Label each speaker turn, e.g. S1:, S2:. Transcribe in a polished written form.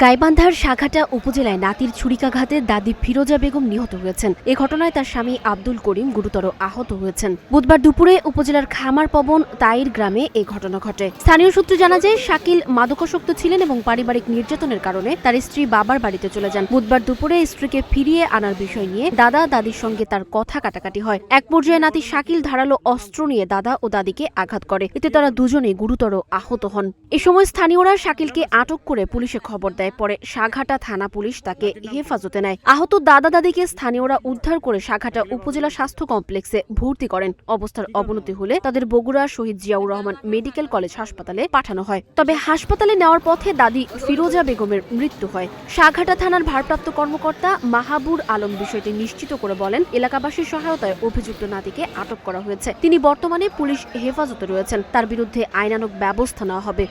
S1: গাইবান্ধার সাঘাটা উপজেলায় নাতির ছুরিকাঘাতে দাদি ফিরোজা বেগম নিহত হয়েছেন। এ ঘটনায় তার স্বামী আব্দুল করিম গুরুতর আহত হয়েছেন। বুধবার দুপুরে উপজেলার খামার পবন তাইর গ্রামে এ ঘটনা ঘটে। স্থানীয় সূত্রে জানা যায়, শাকিল মাদকাসক্ত ছিলেন এবং পারিবারিক নির্যাতনের কারণে তার স্ত্রী বাবার বাড়িতে চলে যান। বুধবার দুপুরে স্ত্রীকে ফিরিয়ে আনার বিষয় নিয়ে দাদা দাদির সঙ্গে তার কথা কাটাকাটি হয়। এক পর্যায়ে নাতি শাকিল ধারালো অস্ত্র নিয়ে দাদা ও দাদিকে আঘাত করে। এতে তারা দুজনেই গুরুতর আহত হন। এ সময় স্থানীয়রা শাকিলকে আটক করে পুলিশে খবর দেয়। পরে সাঘাটা থানা পুলিশ তাকে হেফাজতে নেয়। আহত দাদা দাদিকে স্থানীয়রা উদ্ধার করে সাঘাটা উপজেলা স্বাস্থ্য কমপ্লেক্সে ভর্তি করেন। অবস্থার অবনতি হলে তাদের বগুড়া শহীদ জিয়াউর রহমান মেডিকেল কলেজ হাসপাতালে পাঠানো হয়। তবে হাসপাতালে নেওয়ার পথে দাদি ফিরোজা বেগমের মৃত্যু হয়। সাঘাটা থানার ভারপ্রাপ্ত কর্মকর্তা মাহাবুর আলম বিষয়টি নিশ্চিত করে বলেন, এলাকাবাসীর সহায়তায় অভিযুক্ত নাতিকে আটক করা হয়েছে। তিনি বর্তমানে পুলিশ হেফাজতে রয়েছেন। তার বিরুদ্ধে আইনানুগ ব্যবস্থা নেওয়া হবে।